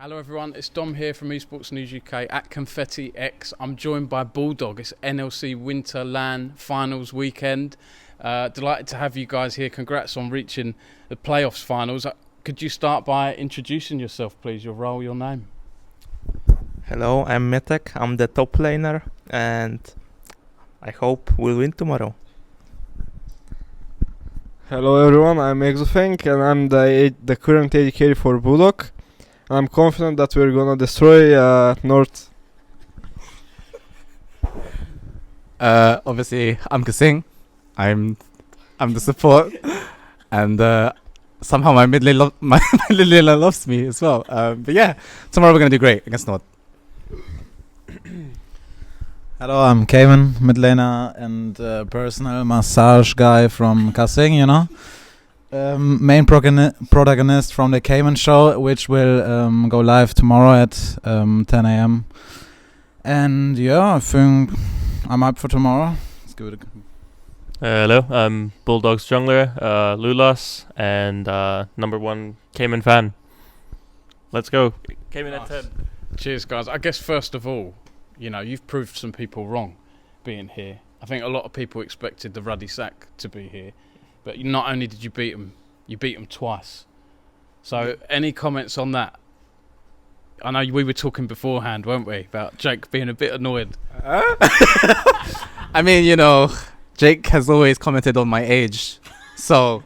Hello everyone, it's Dom here from Esports News UK at Confetti X. I'm joined by Bulldog. It's NLC Winter LAN Finals weekend. Delighted to have you guys here. Congrats on reaching the playoffs finals. Could you start by introducing yourself, please? Your role, your name. Hello, I'm Mietek. I'm the top laner and I hope we'll win tomorrow. Hello everyone, I'm Exofeng and I'm the current AD carry for Bulldog. I'm confident that we're gonna destroy Nord. Obviously, I'm Kasing. I'm the support, and somehow my mid lane my mid laner loves me as well. But yeah, tomorrow we're gonna do great against Nord. Hello, I'm Kaymin, mid laner and personal massage guy from Kasing, you know. Main protagonist from the Kaymin show, which will go live tomorrow at 10 a.m. And yeah, I think I'm up for tomorrow. Let's give it a go. Hello, I'm Bulldog's jungler, Lulas, and #1 Kaymin fan. Let's go. Kaymin at 10. Cheers, guys. I guess first of all, you know, you've proved some people wrong being here. I think a lot of people expected the Ruddy Sack to be here. But not only did you beat them, you beat them twice. So any comments on that? I know we were talking beforehand, weren't we, about Jake being a bit annoyed. I mean, you know, Jake has always commented on my age. So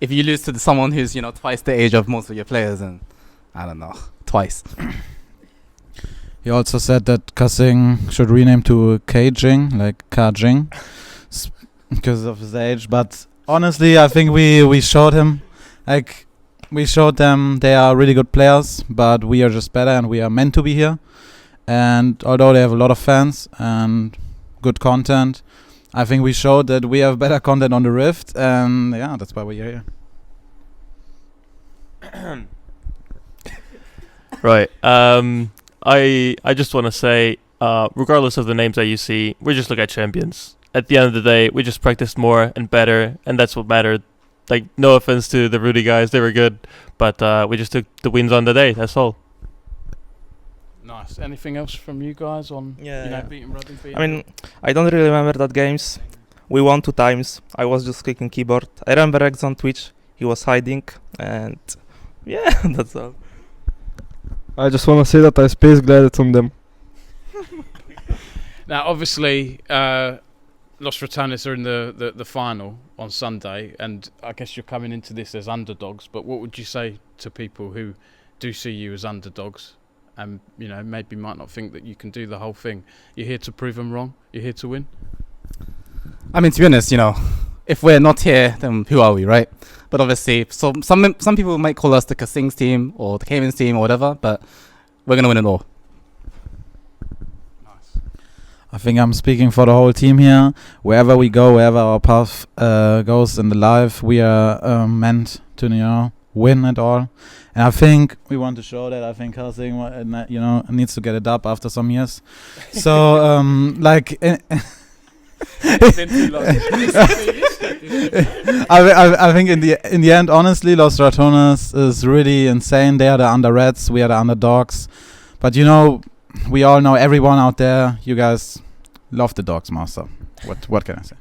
if you lose to someone who's, you know, twice the age of most of your players, and I don't know, twice. He also said that Kasing should rename to Kajing, like Kajing, because of his age. But honestly, I think we showed him, we showed them they are really good players, but we are just better and we are meant to be here. And although they have a lot of fans and good content, I think we showed that we have better content on the Rift, and yeah, that's why we're here. Right. I just want to say, regardless of the names that you see, we just look at champions. At the end of the day, we just practiced more and better, and that's what mattered. Like, no offense to the Rudy guys, they were good, but we just took the wins on the day, that's all. Nice. Anything else from you guys on beating Ruddy? I mean, I don't really remember that games. We won 2 times. I was just clicking keyboard. I remember X on Twitch. He was hiding, and yeah, that's all. I just wanna say that I space glided on them. Now, obviously, Los Ratones are in the final on Sunday, and I guess you're coming into this as underdogs, but what would you say to people who do see you as underdogs and, you know, maybe might not think that you can do the whole thing? You're here to prove them wrong? You're here to win? I mean, to be honest, you know, if we're not here, then who are we, right? But obviously, so some people might call us the Kasing's team or the Kaymin's team or whatever, but we're going to win it all. I think I'm speaking for the whole team here. Wherever we go, wherever our path goes in the life, we are meant to, you know, win it all. And I think we want to show that. I think Kasing, you know, needs to get it up after some years. So, like, I think in the end, honestly, Los Ratones is really insane. They are the underreds, we are the underdogs. But you know, we all know, everyone out there, you guys love the dogs, master. What can I say?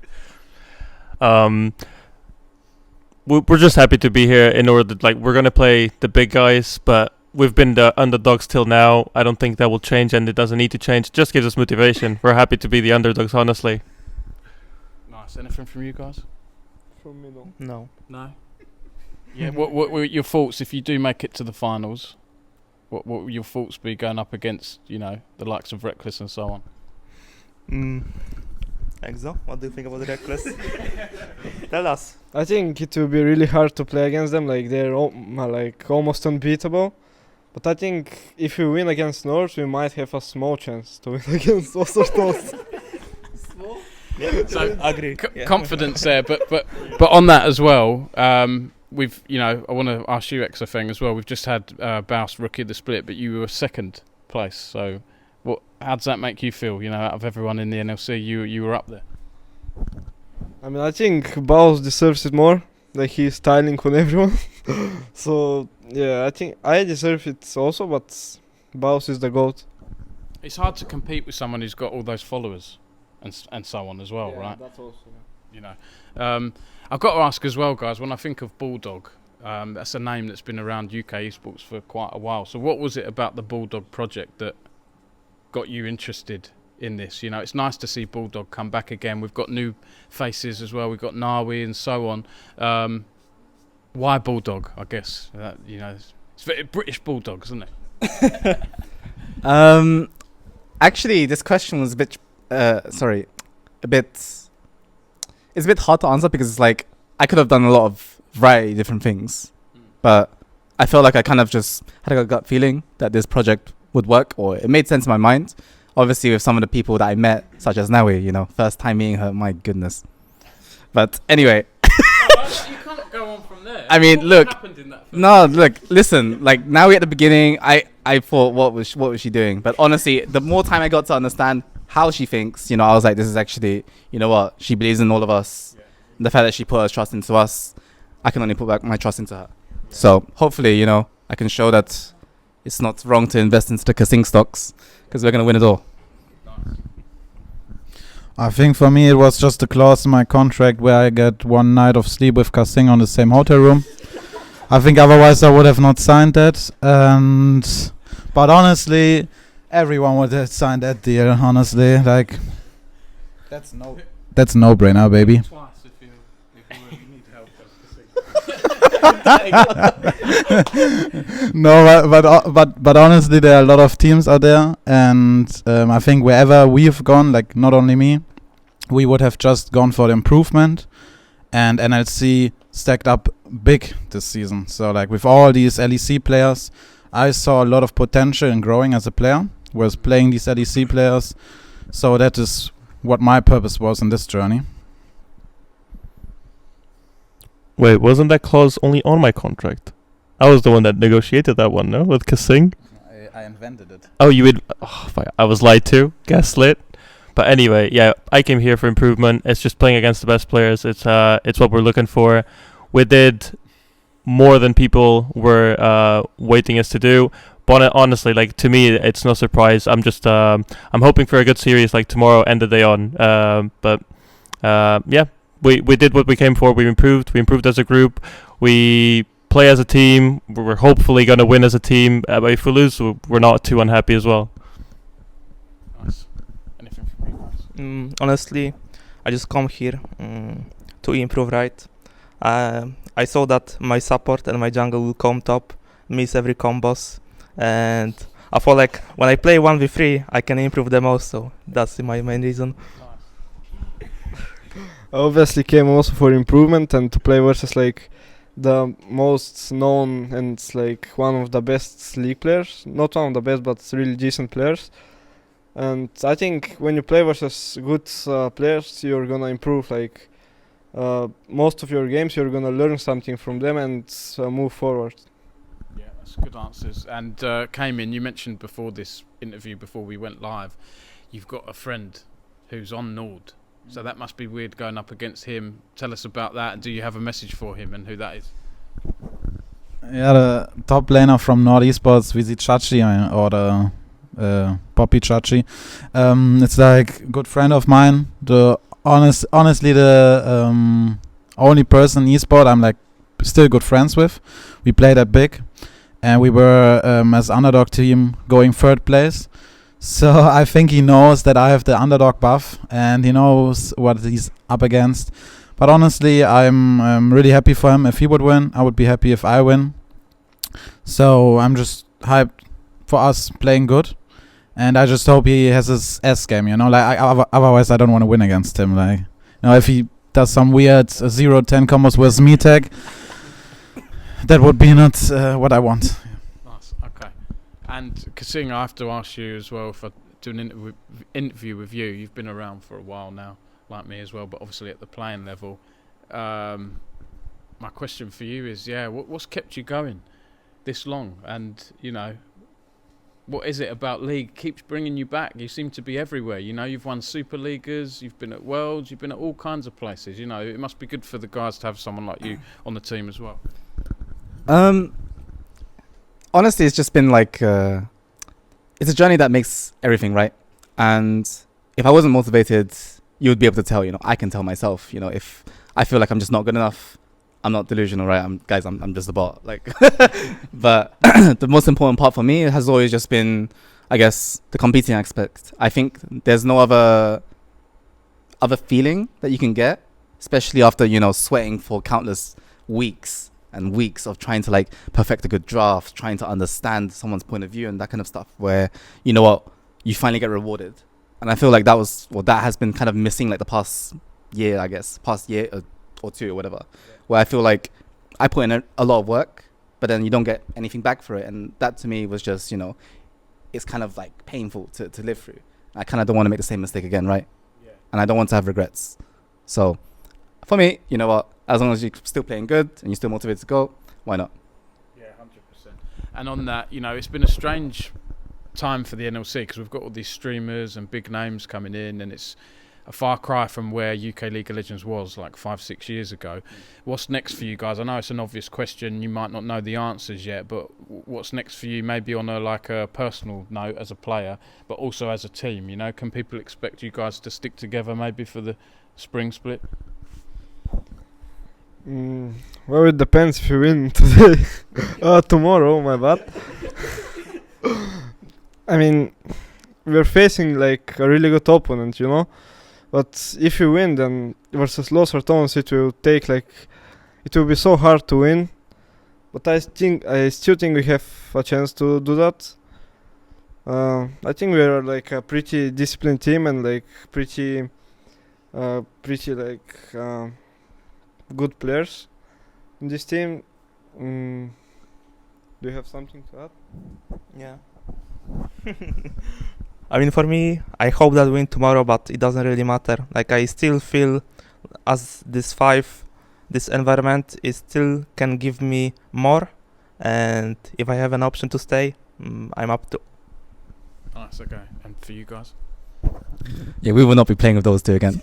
We're just happy to be here in order to, like, we're gonna play the big guys, but we've been the underdogs till now. I don't think that will change, and it doesn't need to change. It just gives us motivation. We're happy to be the underdogs, honestly. Nice. Anything from you guys? From me, no. No. No? Yeah, what were your thoughts if you do make it to the finals? What would your thoughts be going up against, you know, the likes of Reckless and so on? Exo, what do you think about Reckless? Tell us. I think it will be really hard to play against them. Like, they're almost unbeatable. But I think if we win against Nord, we might have a small chance to win against Los Ratones. Small? Yeah, so agree. Confidence there, but on that as well, we've, you know, I want to ask you, Exofeng, as well. We've just had Baus rookie of the split, but you were second place. So, how does that make you feel? You know, out of everyone in the NLC, you were up there. I mean, I think Baus deserves it more. like he's styling on everyone. So yeah, I think I deserve it also, but Baus is the GOAT. It's hard to compete with someone who's got all those followers and so on as well, right? That's also. You know, I've got to ask as well, guys. When I think of Bulldog, that's a name that's been around UK esports for quite a while. So, what was it about the Bulldog project that got you interested in this? You know, it's nice to see Bulldog come back again. We've got new faces as well. We've got Nawi and so on. Why Bulldog? I guess you know, it's very British Bulldogs, isn't it? Actually, this question was a bit, it's a bit hard to answer because it's like I could have done a lot of variety of different things, but I felt like I kind of just had a gut feeling that this project would work, or it made sense in my mind. Obviously, with some of the people that I met, such as Nawi, you know, first time meeting her, my goodness. But anyway. You can't go on from there. I mean, what look. Happened in that film? No, look, listen. Like Nawi at the beginning, I thought, what was she doing? But honestly, the more time I got to understand how she thinks, you know, I was like, this is actually, you know what? She believes in all of us. Yeah. The fact that she put her trust into us, I can only put back my trust into her. Yeah. So hopefully, you know, I can show that it's not wrong to invest into the Kasing stocks because we're gonna win it all. Nice. I think for me it was just a clause in my contract where I get one night of sleep with Kasing on the same hotel room. I think otherwise I would have not signed that. But honestly, everyone would have signed that deal. Honestly, like that's no brainer, baby. Twice if you need help. No, but honestly, there are a lot of teams out there, and I think wherever we've gone, like not only me, we would have just gone for the improvement, and NLC stacked up big this season. So like with all these LEC players, I saw a lot of potential in growing as a player, was playing these LEC players. So that is what my purpose was in this journey. Wait, wasn't that clause only on my contract? I was the one that negotiated that one, no? With Kasing? I invented it. Oh, you would... Oh, I was lied to. Gaslit. But anyway, yeah, I came here for improvement. It's just playing against the best players. It's what we're looking for. We did more than people were waiting us to do. But honestly, like, to me, it's no surprise. I'm just... I'm hoping for a good series, like, tomorrow and the day on. Yeah. We did what we came for. We improved as a group. We play as a team. We're hopefully going to win as a team. But if we lose, we're not too unhappy as well. Nice. Anything from you guys? Honestly, I just come here to improve, right? I saw that my support and my jungle will come top, miss every combos, and I feel like when I play 1v3, I can improve the most. So that's my main reason. I obviously came also for improvement and to play versus like the most known and like one of the best league players. Not one of the best, but really decent players. And I think when you play versus good players, you're gonna improve. Like most of your games, you're gonna learn something from them and move forward. Yeah, that's good answers. And Kaymin, you mentioned before this interview, before we went live, you've got a friend who's on Nord. So that must be weird going up against him. Tell us about that, and do you have a message for him and who that is? Yeah, the top laner from Nord Esports, Visi Chachi, or the Poppy Chachi. It's like a good friend of mine. Honestly, the only person in esport I'm like still good friends with. We played at big, and we were as underdog team going third place. So I think he knows that I have the underdog buff and he knows what he's up against. But honestly, I'm really happy for him. If he would win, I would be happy if I win. So I'm just hyped for us playing good. And I just hope he has his S game, you know. Like otherwise, I don't want to win against him. Like, you know, if he does some weird 0-10 combos with Mietek, that would be not what I want. Nice, okay. And Kasing, I have to ask you as well, if I do an interview with you, you've been around for a while now, like me as well, but obviously at the playing level. My question for you is, what's kept you going this long? And, you know, what is it about league keeps bringing you back? You seem to be everywhere. You know, you've won Super Leaguers, you've been at Worlds, you've been at all kinds of places. You know, it must be good for the guys to have someone like you on the team as well. Honestly, it's just been like it's a journey that makes everything right. And if I wasn't motivated, you would be able to tell. You know, I can tell myself. You know, if I feel like I'm just not good enough, I'm not delusional, right? I'm just a bot. Like, but the most important part for me has always just been, I guess, the competing aspect. I think there's no other feeling that you can get, especially after, you know, sweating for countless weeks and weeks of trying to like perfect a good draft, trying to understand someone's point of view and that kind of stuff, where, you know what, you finally get rewarded. And I feel like that has been kind of missing like the past year or two or whatever, where I feel like I put in a lot of work, but then you don't get anything back for it. And that to me was just, you know, it's kind of like painful to live through. I kind of don't want to make the same mistake again, right? Yeah. And I don't want to have regrets. So for me, you know what, as long as you're still playing good and you're still motivated to go, why not? Yeah, 100%. And on that, you know, it's been a strange time for the NLC because we've got all these streamers and big names coming in, and it's a far cry from where UK League of Legends was like 5-6 years ago. What's next for you guys? I know it's an obvious question, you might not know the answers yet, but what's next for you, maybe on a personal note as a player, but also as a team? You know, can people expect you guys to stick together maybe for the spring split? Well, it depends if you win today. Tomorrow, my bad. I mean, we're facing like a really good opponent, you know. But if you win, then versus Los Ratones, it will be so hard to win. But I still think we have a chance to do that. I think we are like a pretty disciplined team and like pretty good players in this team. Do you have something to add? Yeah. I mean, for me, I hope that we win tomorrow, but it doesn't really matter. Like, I still feel as this environment is still can give me more, and if I have an option to stay, I'm up to. Nice, okay. And for you guys? Yeah, we will not be playing with those two again.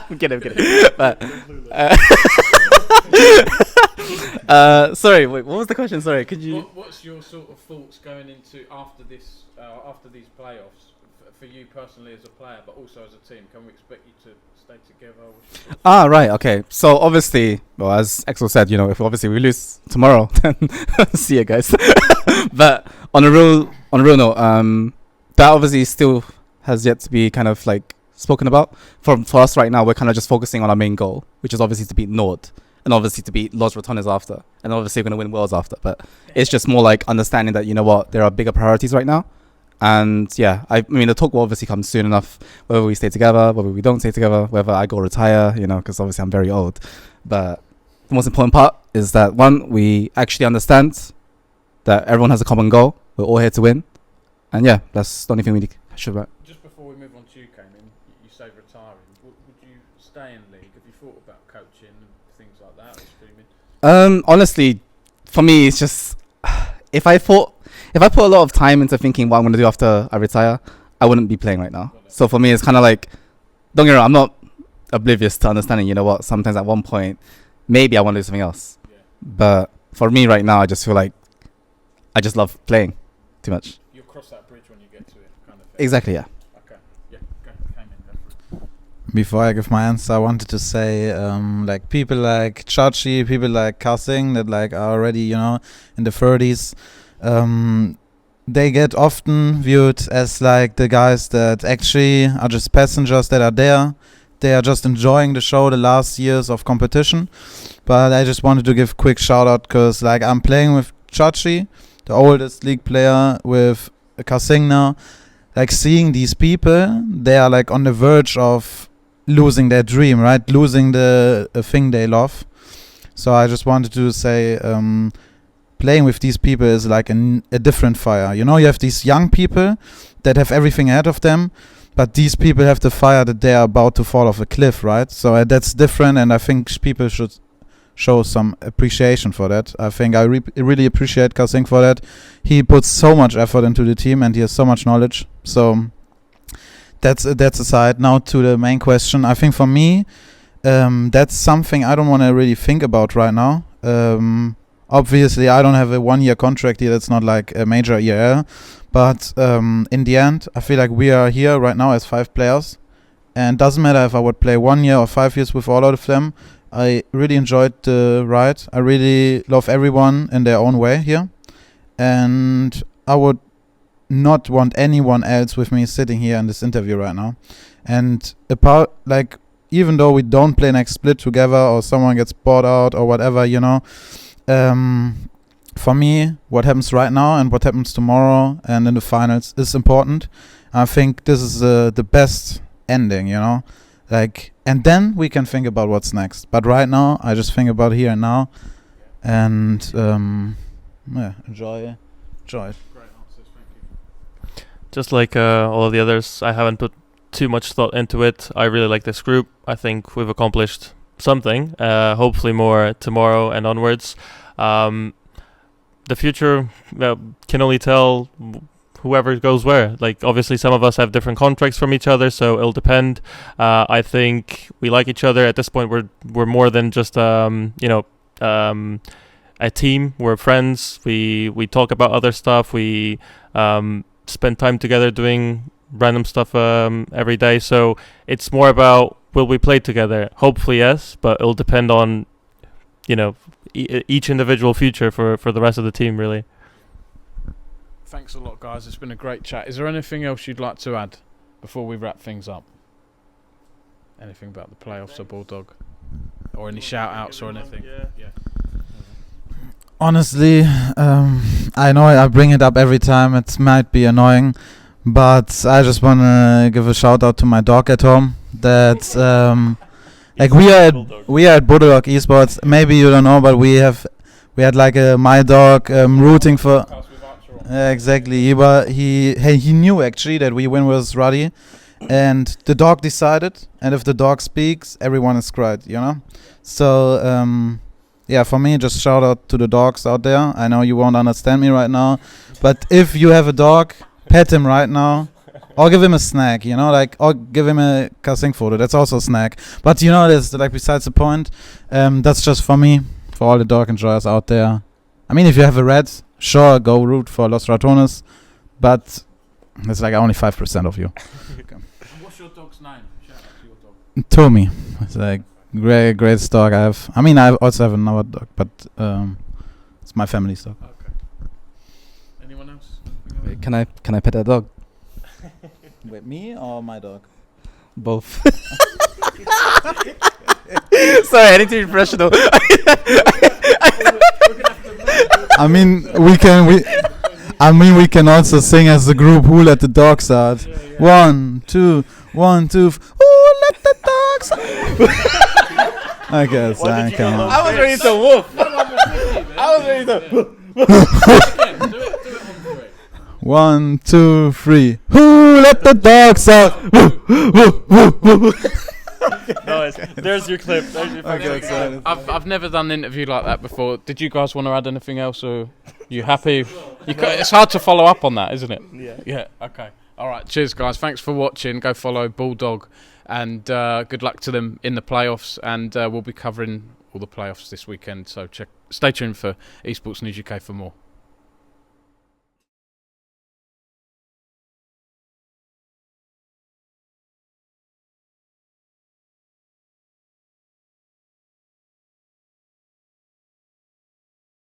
I'm kidding. But, sorry, wait, what was the question? Sorry, could you... What's your sort of thoughts going into after these playoffs, for you personally as a player, but also as a team? Can we expect you to stay together? Right, okay. So obviously, well, as Exo said, you know, if obviously we lose tomorrow, then see you guys. But on a real note, that obviously still has yet to be kind of like spoken about. For us right now, we're kind of just focusing on our main goal, which is obviously to beat Nord, and obviously to beat Los Ratones after, and obviously we're going to win Worlds after. But it's just more like understanding that, you know what, there are bigger priorities right now. And yeah, I mean, the talk will obviously come soon enough, whether we stay together, whether we don't stay together, whether I go retire, you know, because obviously I'm very old. But the most important part is that, one, we actually understand that everyone has a common goal. We're all here to win. And yeah, that's the only thing we should about. Just before we move on to you, Kaymin, you say retiring. Would you stay in league? Have you thought about coaching and things like that, or streaming? Honestly, for me, it's just if I put a lot of time into thinking what I'm going to do after I retire, I wouldn't be playing right now. So for me, it's kind of like, don't get me wrong, I'm not oblivious to understanding, you know what, sometimes at one point, maybe I want to do something else. Yeah. But for me right now, I just feel like I just love playing too much. You'll cross that bridge when you get to it, kind of thing. Exactly, yeah. Okay, yeah, go for it. Before I give my answer, I wanted to say, like people like Chachi, people like Kasing that like are already, you know, in the 30s. They get often viewed as like the guys that actually are just passengers that are there. They are just enjoying the show, the last years of competition. But I just wanted to give a quick shout out because like I'm playing with Chachi, the oldest league player, with Kasing now. Like seeing these people, they are like on the verge of losing their dream, right? Losing the thing they love. So I just wanted to say, playing with these people is like a different fire. You know, you have these young people that have everything ahead of them, but these people have the fire that they are about to fall off a cliff, right? So that's different, and I think people should show some appreciation for that. I think I really appreciate Kasing for that. He puts so much effort into the team and he has so much knowledge. So that's aside. Now to the main question. I think for me, that's something I don't want to really think about right now. Obviously, I don't have a 1-year contract here. That's not like a major ERL. But in the end, I feel like we are here right now as 5 players. And doesn't matter if I would play 1 year or 5 years with all of them. I really enjoyed the ride. I really love everyone in their own way here. And I would not want anyone else with me sitting here in this interview right now. And apart, like, even though we don't play next split together or someone gets bought out or whatever, you know, for me, what happens right now and what happens tomorrow and in the finals is important. I think this is the best ending, you know, like, and then we can think about what's next. But right now, I just think about here and now, and yeah, enjoy it. Great answers, thank you. Just like all of the others, I haven't put too much thought into it. I really like this group. I think we've accomplished something. Hopefully more tomorrow and onwards. The future can only tell whoever goes where. Like, obviously some of us have different contracts from each other, so it'll depend. I think we like each other at this point. We're more than just a team. We're friends. We talk about other stuff. We spend time together doing random stuff every day. So it's more about, will we play together? Hopefully yes, but it'll depend on, you know, each individual future for the rest of the team, really. Thanks a lot, guys. It's been a great chat. Is there anything else you'd like to add before we wrap things up? Anything about the playoffs or Bulldog? Or any shout-outs or anything? Yeah. Honestly, I know I bring it up every time. It might be annoying, but I just want to give a shout out to my dog at home. That like we are at Bulldog Esports. Maybe you don't know, but we had like my dog rooting for. Exactly. He knew actually that we win was Ruddy, and the dog decided. And if the dog speaks, everyone is quiet. You know. So yeah, for me, just shout out to the dogs out there. I know you won't understand me right now, but if you have a dog, pet him right now. Or give him a snack, you know, like, or give him a Kasing photo. That's also a snack. But, you know, that's like besides the point. That's just for me, for all the dog enjoyers out there. I mean, if you have a rat, sure, go root for Los Ratones. But it's like only 5% of you. What's your dog's name? Shout out to your dog. Tommy. It's like great dog I have. I mean, I also have another dog, but it's my family's dog. Okay. Anyone else? Wait, can I pet that dog? Wait, me or my dog? Both. Sorry, I need to be professional. I mean, we can also sing as a group. Who let the dogs out? Yeah. 1, 2, 1, 2. Who let the dogs out? I guess. Come on. I was ready to woof. I was ready to. Again, do it on 3. 1, 2, 3. Who let the dogs out? Nice. There's your clip. There's your Okay, I've never done an interview like that before. Did you guys want to add anything else, or you happy? It's hard to follow up on that, isn't it? Yeah. Okay. All right. Cheers, guys. Thanks for watching. Go follow Bulldog, and good luck to them in the playoffs. And we'll be covering all the playoffs this weekend. So stay tuned for Esports News UK for more.